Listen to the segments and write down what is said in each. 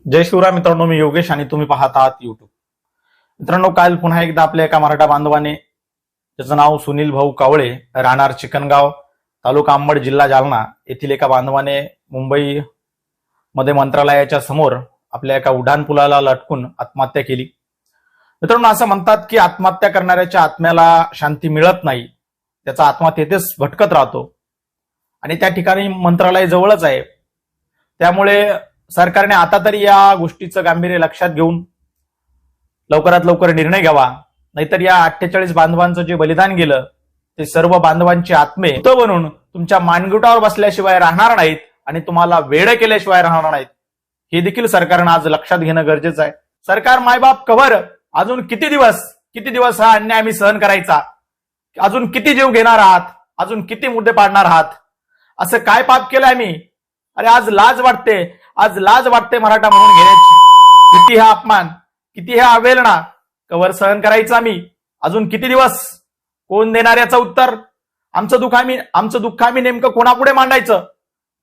जय शिवराय मित्रांनो, मी योगेश आणि तुम्ही पाहत आहात युट्यूब. मित्रांनो, काल पुन्हा एकदा आपल्या एका मराठा बांधवाने, ज्याचं नाव सुनील भाऊ कावळे, राहणार चिकनगाव, तालुका अंबड, जिल्हा जालना येथील एका बांधवाने मुंबई मध्ये मंत्रालयाच्या समोर आपल्या एका उड्डाणपुलाला लटकून आत्महत्या केली. मित्रांनो, असं म्हणतात की आत्महत्या करणाऱ्याच्या आत्म्याला शांती मिळत नाही, त्याचा आत्मा तेथेच भटकत राहतो आणि त्या ठिकाणी मंत्रालय जवळच आहे. त्यामुळे सरकारने आता तरी या गोष्टीचं गांभीर्य लक्षात घेऊन लवकरात लवकर निर्णय घ्यावा, नाहीतर या 48 बांधवांचं जे बलिदान गेलं ते सर्व बांधवांचे आत्मे भूत बनून तुमच्या मानगुटावर बसल्याशिवाय राहणार नाहीत आणि तुम्हाला वेड केल्याशिवाय राहणार नाहीत. हे देखील सरकारनं आज लक्षात घेणं गरजेचं आहे. सरकार मायबाप कव्हर, अजून किती दिवस हा अन्याय आम्ही सहन करायचा? अजून किती जीव घेणार आहात? अजून किती मुद्दे पाडणार आहात? असं काय पाप केलं आम्ही? अरे आज लाज वाटते मराठा म्हणून घेण्याची. किती हा अपमान, किती हा अवेलना कवर सहन करायचं आम्ही? अजून किती दिवस? कोण देणार याचं उत्तर? आमचं दुःख आम्ही नेमकं कोणापुढे मांडायचं?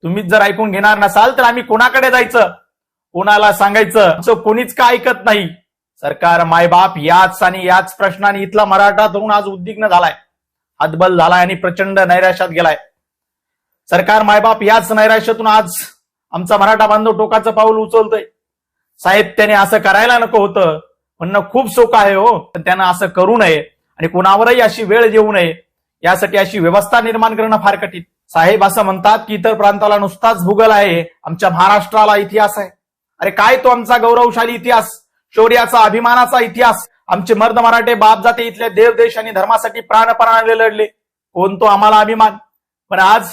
तुम्हीच जर ऐकून घेणार नसाल तर आम्ही कोणाकडे जायचं? कोणाला सांगायचं? आमचं कोणीच का ऐकत नाही. सरकार मायबाप याच प्रश्नाने इथला मराठा तरुण आज उद्विग्न झालाय, हतबल झालाय आणि प्रचंड नैराश्यात गेलाय. सरकार मायबाप याच नैराश्यातून आज आमचा मराठा बांधव टोकाचं पाऊल उचलतोय. साहेब, त्याने असं करायला नको होतं म्हणणं खूप सोपं आहे हो, पण त्यानं असं करू नये आणि कुणावरही अशी वेळ येऊ नये, यासाठी अशी व्यवस्था निर्माण करणं फार कठीण. साहेब असं म्हणतात की इतर प्रांताला नुसताच भूगोल आहे, आमच्या महाराष्ट्राला इतिहास आहे. अरे काय तो आमचा गौरवशाली इतिहास, शौर्याचा, अभिमानाचा इतिहास. आमचे मर्द मराठे बाप जाते इथल्या देव, देश आणि धर्मासाठी प्राणपणाने लढले. कोण तो आम्हाला अभिमान? पण आज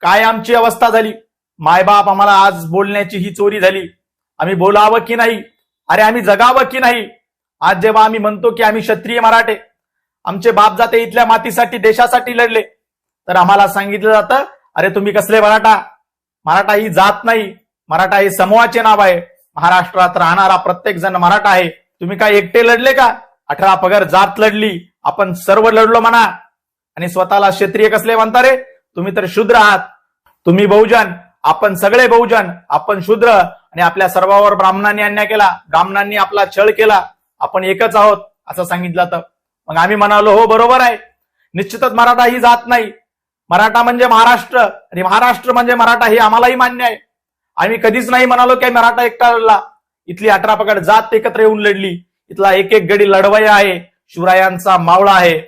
काय आमची अवस्था झाली? मायबाप, आम्हाला आज बोलण्याची ही चोरी झाली. आम्ही बोलावं की नाही? अरे आम्ही जगावं की नाही? आज जेव्हा आम्ही म्हणतो की आम्ही क्षत्रिय मराठे, आमचे बाप जाते इथल्या मातीसाठी, देशासाठी लढले, तर आम्हाला सांगितलं जातं अरे तुम्ही कसले मराठा? मराठा ही जात नाही, मराठा हे समूहाचे नाव आहे. महाराष्ट्रात राहणारा प्रत्येक जण मराठा आहे. तुम्ही काय एकटे लढले का? 18 पगड जात लढली, आपण सर्व लढलो म्हणा. आणि स्वतःला क्षत्रिय कसले म्हणता रे? तुम्ही तर शूद्र आहात. तुम्ही बहुजन, आपण सगळे बहुजन, आपण शूद्र. आणि आपल्या सर्वांवर ब्राह्मणांनी अन्याय केला, ब्राह्मणांनी आपला छळ केला, आपण एकच आहोत असं सांगितलं. तर मग आम्ही म्हणालो हो बरोबर आहे, निश्चितच मराठा ही जात नाही, मराठा म्हणजे महाराष्ट्र आणि महाराष्ट्र म्हणजे मराठा, हे आम्हालाही मान्य आहे. आम्ही कधीच नाही म्हणालो की मराठा एकटा लढला. इथली 18 पगड जात एकत्र येऊन लढली. इथला एक एक गडी लढवय्या आहे, शिवरायांचा मावळा आहे.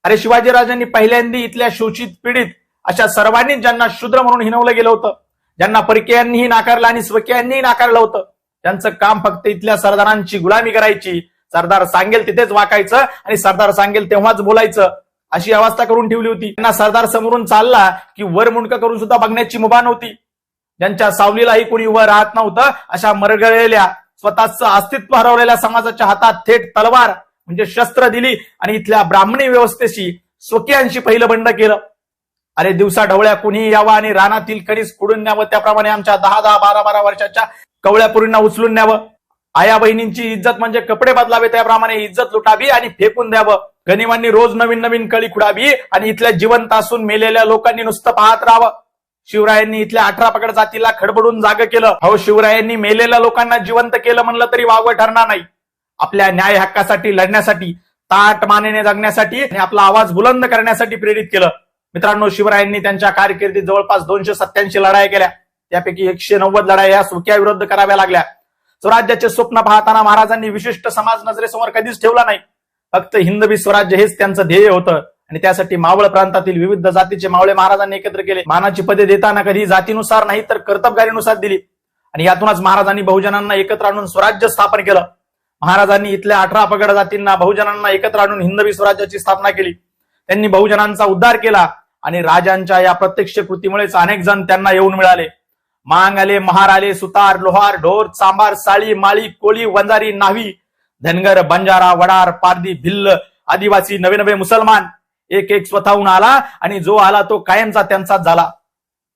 अरे शिवाजीराजांनी पहिल्यांदा इथल्या शोषित पीडित अशा सर्वांनी, ज्यांना शूद्र म्हणून हिणवलं गेलं होतं, ज्यांना परकीयांनीही नाकारलं आणि स्वकीयांनीही नाकारलं होतं, त्यांचं काम फक्त इथल्या सरदारांची गुलामी करायची. सरदार सांगेल तिथेच वाकायचं आणि सरदार सांगेल तेव्हाच बोलायचं, अशी अवस्था करून ठेवली होती. त्यांना सरदार समोरून चालला की वर मुंडकं करून सुद्धा बघण्याची मुभा नव्हती. ज्यांच्या सावलीलाही कोणी उभं राहत नव्हतं, अशा मरगळलेल्या, स्वतःचं अस्तित्व हरवलेल्या समाजाच्या हातात थेट तलवार म्हणजे शस्त्र दिली आणि इथल्या ब्राह्मणी व्यवस्थेशी, स्वकीयांशी पहिलं बंड केलं. अरे दिवसा ढवळ्या कुणीही यावं आणि रानातील कणीस कुडून न्यावं, त्याप्रमाणे आमच्या 10-10, 12-12 वर्षाच्या कवळ्या पुरींना उचलून न्यावं. आया बहिणींची इज्जत म्हणजे कपडे बदलावे, त्याप्रमाणे इज्जत लुटावी आणि फेकून द्यावं. गनिमांनी रोज नवीन नवीन कळी खुडावी आणि इथल्या जिवंत असून मेलेल्या लोकांनी नुसतं पाहत राहावं. शिवरायांनी इथल्या 18 पगड जातीला खडबडून जाग केलं. हो, शिवरायांनी मेलेल्या लोकांना जिवंत केलं म्हणलं तरी वावगं ठरणार नाही. आपल्या न्याय हक्कासाठी लढण्यासाठी, ताट मानेने जगण्यासाठी आणि आपला आवाज बुलंद करण्यासाठी प्रेरित केलं. मित्रांनो, शिवरायांनी त्यांच्या कारकिर्दीत जवळपास 287 लढाया केल्या. त्यापैकी 190 लढाया या स्वकीयाविरुद्ध कराव्या लागल्या. स्वराज्याचे स्वप्न पाहताना महाराजांनी विशिष्ट समाज नजरेसमोर कधीच ठेवला नाही. फक्त हिंदवी स्वराज्य हेच त्यांचं ध्येय होतं आणि त्यासाठी मावळ प्रांतातील विविध जातीचे मावळे महाराजांनी एकत्र केले. मानाची पदे देताना कधी जातीनुसार नाही तर कर्तबगारीनुसार दिली आणि यातूनच महाराजांनी बहुजनांना एकत्र आणून स्वराज्य स्थापन केलं. महाराजांनी इथल्या 18 पगड जातींना, बहुजनांना एकत्र आणून हिंदवी स्वराज्याची स्थापना केली. त्यांनी बहुजनांचा उद्धार केला आणि राजांच्या या प्रत्यक्ष कृतीमुळेच अनेक जण त्यांना येऊन मिळाले. मांग आले, महार आले, सुतार, लोहार, ढोर, चांबार, साळी, माळी, कोळी, वंजारी, न्हावी, धनगर, बंजारा, वडार, पारधी, भिल्ल, आदिवासी, नवे नवे मुसलमान, एक एक स्वतःहून आला आणि जो आला तो कायमचा त्यांचाच झाला.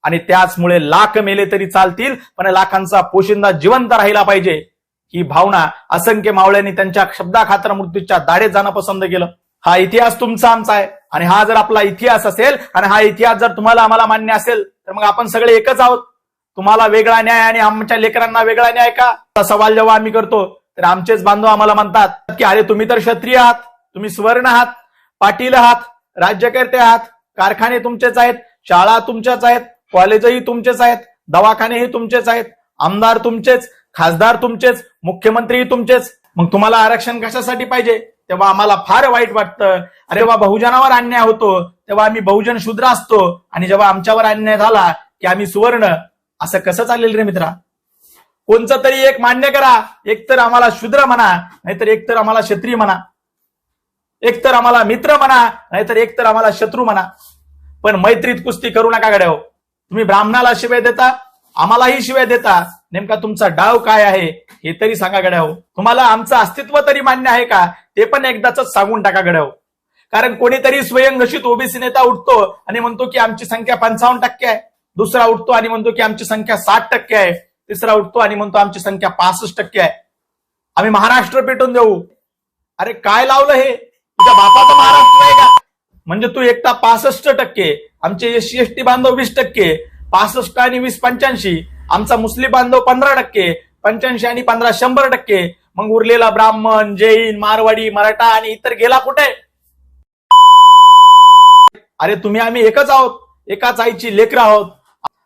आणि त्याचमुळे लाख मेले तरी चालतील, पण लाखांचा पोशिंदा जिवंत राहिला पाहिजे, ही भावना असंख्य मावळ्यांनी त्यांच्या शब्दाखातर मृत्यूच्या दाढेत जाणं पसंत केलं. हा इतिहास तुमचा आमचा आहे आणि हा जर आपला इतिहास असेल आणि हा इतिहास जर तुम्हाला आम्हाला मान्य असेल तर मग आपण सगळे एकच आहोत. तुम्हाला वेगळा न्याय आणि आमच्या लेकरांना वेगळा न्याय का? असा सवाल जेव्हा आम्ही करतो तर आमचेच बांधव आम्हाला म्हणतात की अरे तुम्ही तर क्षत्रिय आहात, तुम्ही स्वर्ण आहात, पाटील आहात, राज्यकर्ते आहात, कारखाने तुमचेच आहेत, शाळा तुमच्याच आहेत, कॉलेजही तुमचेच आहेत, दवाखानेही तुमचेच आहेत, आमदार तुमचेच, खासदार तुमचेच, मुख्यमंत्रीही तुमचेच, मग तुम्हाला आरक्षण कशासाठी पाहिजे? तेव्हा आम्हाला फार वाईट वाटतं. अरे जेव्हा बहुजनावर अन्याय होतो तेव्हा आम्ही बहुजन शूद्र असतो आणि जेव्हा आमच्यावर अन्याय झाला की आम्ही सुवर्ण, असं कसं चालेल रे मित्रा? कोणचं तरी एक मान्य करा. एक तर आम्हाला शूद्र म्हणा, नाहीतर एक तर आम्हाला क्षत्रिय म्हणा, एक तर आम्हाला मित्र म्हणा, नाहीतर एक तर आम्हाला शत्रू म्हणा. पण मैत्रीत कुस्ती करू नका गड्या. तुम्ही ब्राह्मणाला शिवाय देता, आम्हालाही शिवाय देता. नेमका तुमचा डाव काय आहे हे तरी सांगा गड्या. तुम्हाला आमचं अस्तित्व तरी मान्य आहे का ते पण एकदाच सांगून टाका गड्या. कारण कोणीतरी स्वयंघोषित ओबीसी नेता उठतो आणि म्हणतो की आमची संख्या 55% आहे, दुसरा उठतो आणि म्हणतो की आमची संख्या 60% आहे, तिसरा उठतो आणि म्हणतो आमची संख्या 65% आहे, आम्ही महाराष्ट्र पेटून देऊ. अरे काय लावलं हे? तुझ्या बापाचा महाराष्ट्र आहे का? म्हणजे तू एकटा 65%, आमचे एससी एसटी बांधव 20%, 65 आणि 20 85, आमचा मुस्लिम बांधव 15%, 85 आणि 15 100%, मग उरलेला ब्राह्मण, जैन, मारवाडी, मराठा आणि इतर गेला कुठे? अरे तुम्ही आम्ही एकच आहोत, एकाच आईची लेकरं आहोत.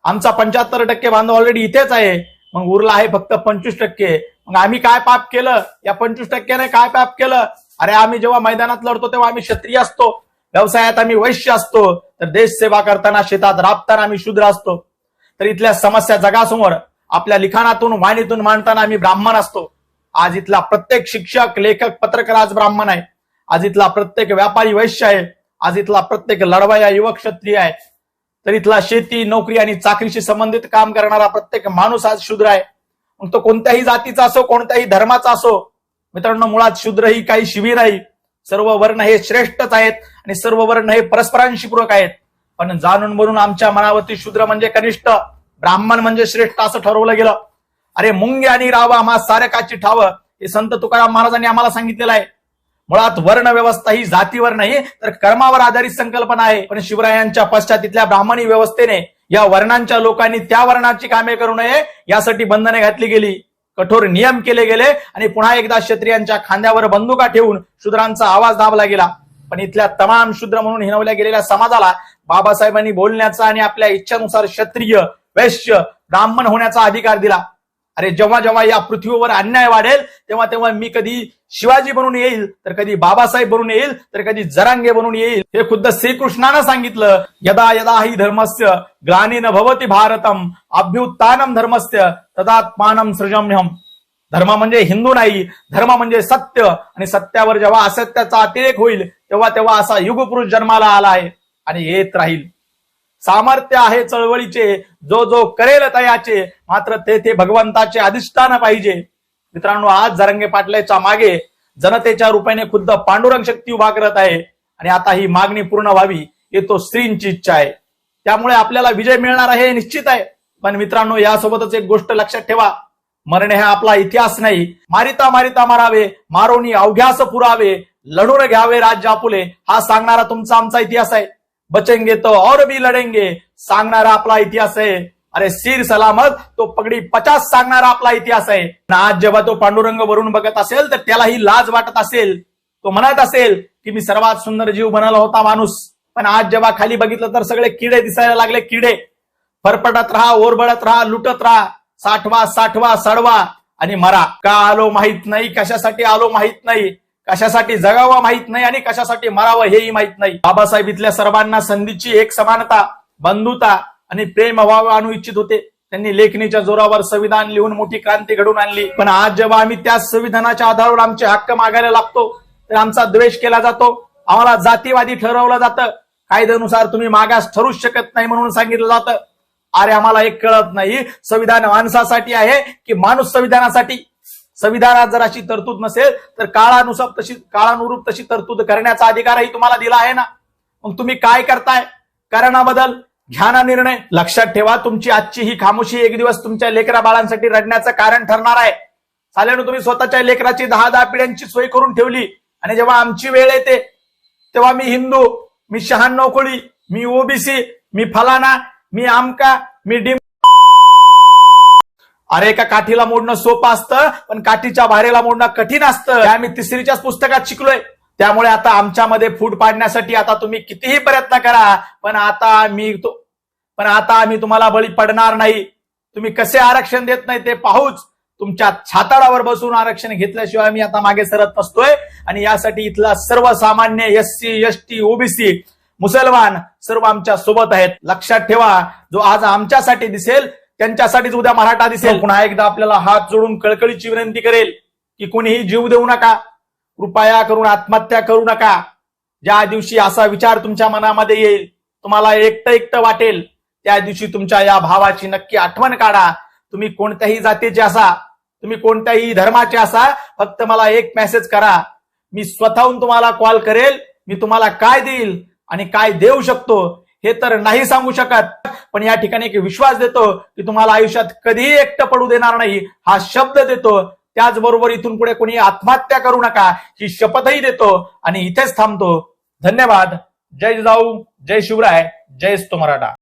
आमचा 75% बांधव ऑलरेडी इथेच आहे, मग उरला आहे फक्त 25%. मग आम्ही काय पाप केलं? या 25%ने काय पाप केलं? अरे आम्ही जेव्हा मैदानात लढतो तेव्हा आम्ही क्षत्रिय असतो, व्यवसायात आम्ही वैश्य असतो, तर देश सेवा करताना शेतात राबताना आम्ही शूद्र असतो. तर इथल्या समस्या जगासमोर आपल्या लिखाणातून वाणीतून मांडताना आम्ही ब्राह्मण असतो. आज इथला प्रत्येक शिक्षक, लेखक, पत्रकार आज ब्राह्मण आहे. आज इथला प्रत्येक व्यापारी वैश्य आहे. आज इथला प्रत्येक लढवया युवक क्षत्रिय आहे. तर इथला शेती, नोकरी आणि चाकरीशी संबंधित काम करणारा प्रत्येक माणूस आज शूद्र आहे. मग तो कोणत्याही जातीचा असो, कोणत्याही धर्माचा असो. मित्रांनो, मुळात शूद्र ही काही शिबिर नाही. सर्व वर्ण हे श्रेष्ठच आहेत आणि सर्व वर्ण हे परस्परांशी पूरक आहेत. पण जाणून म्हणून आमच्या मनावरती शूद्र म्हणजे कनिष्ठ, ब्राह्मण म्हणजे श्रेष्ठ असं ठरवलं गेलं. अरे मुंगे आणि रावा आम्हा सारकाची ठाव, हे संत तुकाराम महाराजांनी आम्हाला सांगितलेलं आहे. मुळात वर्ण व्यवस्था ही जातीवर नाही तर कर्मावर आधारित संकल्पना आहे. पण शिवरायांच्या पश्चात इथल्या ब्राह्मणी व्यवस्थेने या वर्णांच्या लोकांनी त्या वर्णाची कामे करू नये यासाठी बंधने घातली गेली, कठोर नियम केले गेले आणि पुन्हा एकदा क्षत्रियांच्या खांद्यावर बंदुका ठेवून शूद्रांचा आवाज दाबला गेला. पण इथल्या तमाम शूद्र म्हणून हिणवल्या गेलेल्या समाजाला बाबासाहेबांनी बोलण्याचा आणि आपल्या इच्छेनुसार क्षत्रिय, वैश्य, ब्राह्मण होण्याचा अधिकार दिला. अरे जेव्हा जेव्हा या पृथ्वीवर अन्याय वाढेल तेव्हा तेव्हा मी कधी शिवाजी बनून येईल, तर कधी बाबासाहेब बनून येईल, तर कधी जरांगे बनून येईल. हे खुद्द श्रीकृष्णानं सांगितलं. यदा यदा हि धर्मस्य ग्लानिन भवति भारतम अभ्युत्थानम धर्मस्य तदात्मानं सृजम्यहम. धर्म म्हणजे हिंदू नाही, धर्म म्हणजे सत्य. आणि सत्यावर जेव्हा असत्याचा अतिरेक होईल तेव्हा तेव्हा असा युगपुरुष जन्माला आला आहे आणि येत राहील. सामर्थ्य आहे चळवळीचे, जो जो करेल तयाचे, मात्र ते भगवंताचे अधिष्ठान पाहिजे. मित्रांनो, आज जरांगे पाटलाच्या मागे जनतेच्या रूपाने खुद्द पांडुरंग शक्ती उभा करत आहे आणि आता ही मागणी पूर्ण व्हावी ही तो श्रींची इच्छा आहे. त्यामुळे आपल्याला विजय मिळणार आहे हे निश्चित आहे. पण मित्रांनो, यासोबतच एक गोष्ट लक्षात ठेवा, मरणे हा आपला इतिहास नाही. मारिता मारिता मारावे, मारोनी अवघ्यास पुरावे, लढून घ्यावे राज्य आपुले, हा सांगणारा तुमचा आमचा इतिहास आहे. बचेंगे तो और भी लढेंगे सांगणारा आपला इतिहास आहे. अरे सिर सलामत तो पगडी 50 सांगणारा आपला इतिहास आहे. आज जेव्हा तो पांडुरंग वरून बघत असेल तर त्यालाही लाज वाटत असेल. तो म्हणत असेल की मी सर्वात सुंदर जीव बनवला होता माणूस, पण आज जेव्हा खाली बघितलं तर सगळे किडे दिसायला लागले. किडे फरफटत राहा, ओरबडत राहा, लुटत राहा, साठवा साठवा सडवा आणि मरा. का आलो माहित नाही, कशासाठी आलो माहित नाही, कशासाठी जगावं माहित नाही आणि कशासाठी मरावं हेही माहित नाही. बाबासाहेब इथल्या सर्वांना संधीची एक समानता, बंधुता आणि प्रेम व्हावं आणू इच्छित होते. त्यांनी लेखणीच्या जोरावर संविधान लिहून मोठी क्रांती घडवून आणली. पण आज जेव्हा आम्ही त्या संविधानाच्या आधारावर आमचे हक्क मागायला लागतो तर आमचा द्वेष केला जातो, आम्हाला जातीवादी ठरवलं जातं. कायद्यानुसार तुम्ही मागास ठरूच शकत नाही म्हणून सांगितलं जातं. अरे आम्हाला एक कळत नाही, संविधान माणसासाठी आहे की माणूस संविधानासाठी? संविधानात जर अशी तरतूद नसेल तर काळानुरूप तशी तरतूद करण्याचा अधिकारही तुम्हाला दिला आहे ना. मग तुम्ही काय करताय? करा ना बदल, घ्या ना निर्णय. लक्षात ठेवा, तुमची आजची ही खामोशी एक दिवस तुमच्या लेकरा बाळांसाठी रडण्याचं कारण ठरणार आहे. साल्यानं तुम्ही स्वतःच्या लेकराची 10-10 पिढ्यांची सोय करून ठेवली आणि जेव्हा आमची वेळ येते तेव्हा मी हिंदू, मी 96 कोळी, मी ओबीसी, मी फलाना, मी आमका, मी डिम अरे एका काठीला मोडणं सोपं असतं, पण काठीच्या भारेला मोडणं कठीण असतं. हे आम्ही तिसरीच्याच पुस्तकात शिकलोय. त्यामुळे आता आमच्यामध्ये फूट पाडण्यासाठी आता तुम्ही कितीही प्रयत्न करा, पण आता आम्ही तुम्हाला बळी पडणार नाही. तुम्ही कसे आरक्षण देत नाही ते पाहूच. तुमच्या छाताडावर बसून आरक्षण घेतल्याशिवाय मी आता मागे सरत नसतोय. आणि यासाठी इथला सर्वसामान्य एससी, एसटी, ओबीसी, मुसलमान सर्व आमच्या सोबत आहेत. लक्षात ठेवा, जो आज आमच्यासाठी दिसेल त्यांच्यासाठीच उद्या मराठा दिसेल. पुन्हा एकदा आपल्याला हात जोडून कळकळीची विनंती करेल की कोणीही जीव देऊ नका, कृपया करून आत्महत्या करू नका. ज्या दिवशी असा विचार तुमच्या मनामध्ये येईल, तुम्हाला एकटं वाटेल, त्या दिवशी तुमच्या या भावाची नक्की आठवण काढा. तुम्ही कोणत्याही जातीचे असा, तुम्ही कोणत्याही धर्माचे असा, फक्त मला एक मेसेज करा. मी स्वतःहून तुम्हाला कॉल करेल. मी तुम्हाला काय देईल आणि काय देऊ शकतो हे तर नाही सांगू शकत, पण या ठिकाणी एक विश्वास देतो की तुम्हाला आयुष्यात कधीही एकटं पडू देणार नाही, हा शब्द देतो. त्याचबरोबर इथून पुढे कोणी आत्महत्या करू नका ही शपथही देतो. आणि इथेच थांबतो. धन्यवाद. जय जिजाऊ, जय शिवराय, जय मराठा.